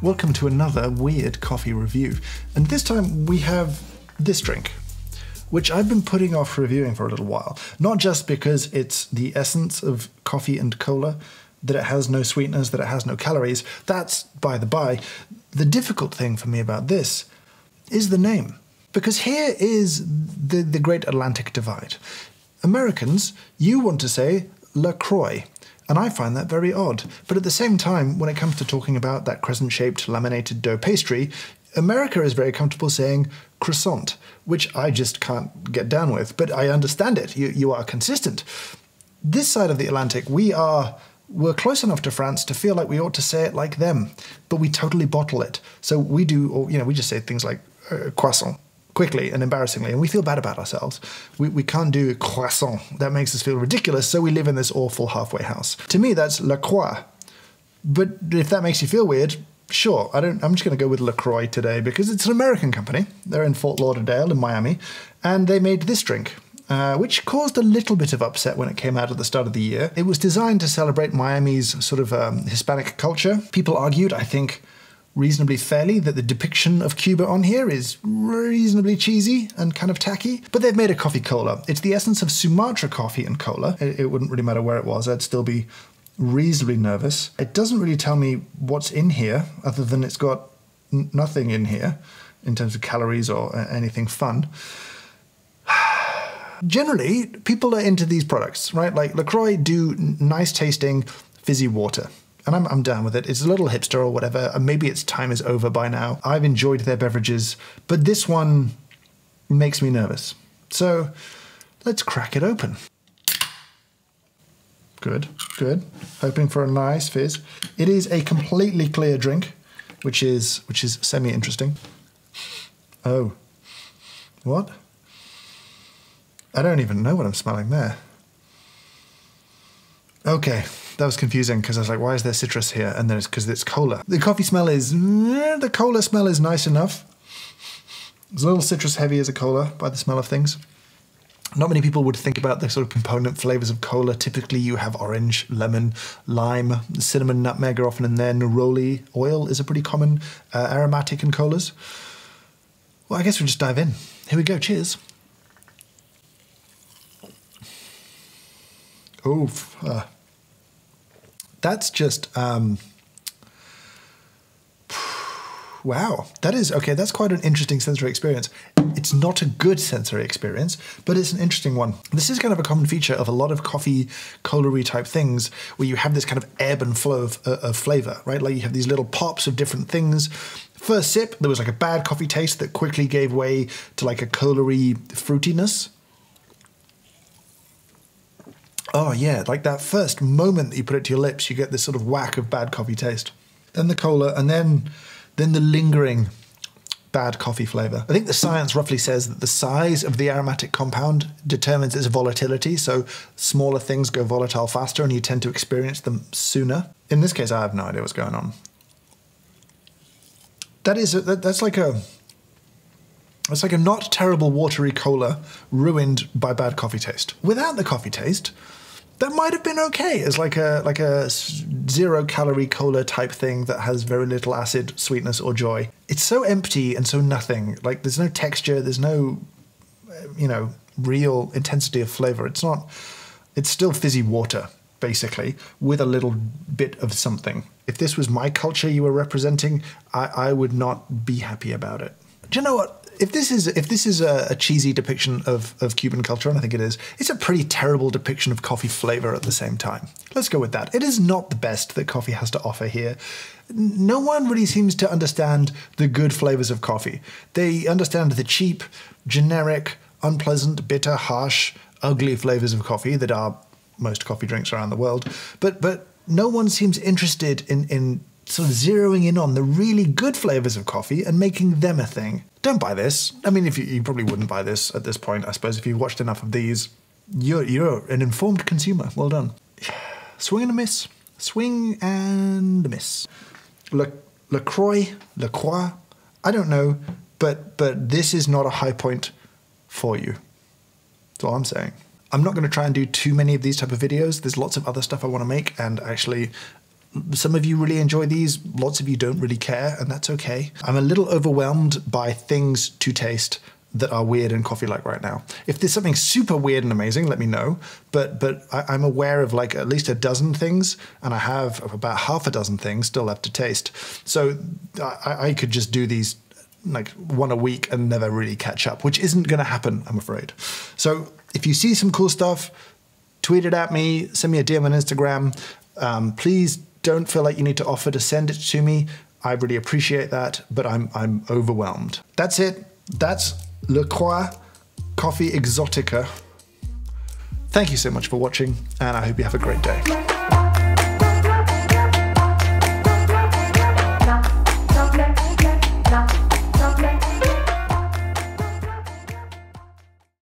Welcome to another weird coffee review. And this time we have this drink, which I've been putting off reviewing for a little while. Not just because it's the essence of coffee and cola, that it has no sweeteners, that it has no calories. That's by the by. The difficult thing for me about this is the name. Because here is the great Atlantic divide. Americans, you want to say LaCroix. And I find that very odd. But at the same time, when it comes to talking about that crescent-shaped laminated dough pastry, America is very comfortable saying croissant, which I just can't get down with. But I understand it. You are consistent. This side of the Atlantic, we're close enough to France to feel like we ought to say it like them, but we totally bottle it. So we do, or we just say things like croissant quickly and embarrassingly, and we feel bad about ourselves. We can't do croissant. That makes us feel ridiculous, so we live in this awful halfway house. To me, that's LaCroix. But if that makes you feel weird, sure. I'm just going to go with LaCroix today because it's an American company. They're in Fort Lauderdale in Miami, and they made this drink, which caused a little bit of upset when it came out at the start of the year. It was designed to celebrate Miami's sort of Hispanic culture. People argued, I think, reasonably fairly, that the depiction of Cuba on here is reasonably cheesy and kind of tacky. But they've made a coffee cola. It's the essence of Sumatra coffee and cola. It wouldn't really matter where it was. I'd still be reasonably nervous. It doesn't really tell me what's in here, other than it's got nothing in here in terms of calories or anything fun. Generally, people are into these products, right? Like LaCroix do nice tasting fizzy water. And I'm down with it. It's a little hipster or whatever. And maybe its time is over by now. I've enjoyed their beverages, but this one makes me nervous. So let's crack it open. Good, good. Hoping for a nice fizz. It is a completely clear drink, which is semi-interesting. Oh, what? I don't even know what I'm smelling there. Okay. That was confusing because I was like, why is there citrus here? And then it's because it's cola. The coffee smell is, the cola smell is nice enough. It's a little citrus heavy as a cola by the smell of things. Not many people would think about the sort of component flavors of cola. Typically you have orange, lemon, lime, cinnamon, nutmeg are often in there. Neroli oil is a pretty common aromatic in colas. Well, I guess we'll just dive in. Here we go, cheers. Oof. That's just, wow, that's quite an interesting sensory experience. It's not a good sensory experience, but it's an interesting one. This is kind of a common feature of a lot of coffee, cola-y type things where you have this kind of ebb and flow of flavor, right? Like you have these little pops of different things. First sip, there was like a bad coffee taste that quickly gave way to like a cola-y fruitiness. Oh yeah, like that first moment that you put it to your lips, you get this sort of whack of bad coffee taste. Then the cola, and then the lingering bad coffee flavor. I think the science roughly says that the size of the aromatic compound determines its volatility, so smaller things go volatile faster and you tend to experience them sooner. In this case, I have no idea what's going on. That's like a not terrible watery cola ruined by bad coffee taste. Without the coffee taste, that might have been okay as like a 0-calorie cola type thing that has very little acid, sweetness, or joy. It's so empty and so nothing. Like there's no texture, there's no, real intensity of flavor. It's still fizzy water, basically, with a little bit of something. If this was my culture you were representing, I would not be happy about it. Do you know what? If this is a cheesy depiction of Cuban culture, and I think it is, it's a pretty terrible depiction of coffee flavor at the same time. Let's go with that. It is not the best that coffee has to offer here. No one really seems to understand the good flavors of coffee. They understand the cheap, generic, unpleasant, bitter, harsh, ugly flavors of coffee that are most coffee drinks around the world. But no one seems interested in sort of zeroing in on the really good flavors of coffee and making them a thing. Don't buy this. I mean, if you probably wouldn't buy this at this point. I suppose if you've watched enough of these, you're an informed consumer. Well done. Swing and a miss. Swing and a miss. LaCroix, I don't know, but this is not a high point for you. That's all I'm saying. I'm not going to try and do too many of these type of videos. There's lots of other stuff I want to make, and actually Some of you really enjoy these, lots of you don't really care, and that's okay. I'm a little overwhelmed by things to taste that are weird and coffee-like right now. If there's something super weird and amazing, let me know. But I'm aware of like at least a dozen things, and I have about half a dozen things still left to taste. So I could just do these like one a week and never really catch up, which isn't going to happen, I'm afraid. So if you see some cool stuff, tweet it at me, send me a DM on Instagram. Please don't feel like you need to offer to send it to me. I really appreciate that, but I'm overwhelmed. That's it. That's Le Croix Coffee Exotica. Thank you so much for watching, and I hope you have a great day.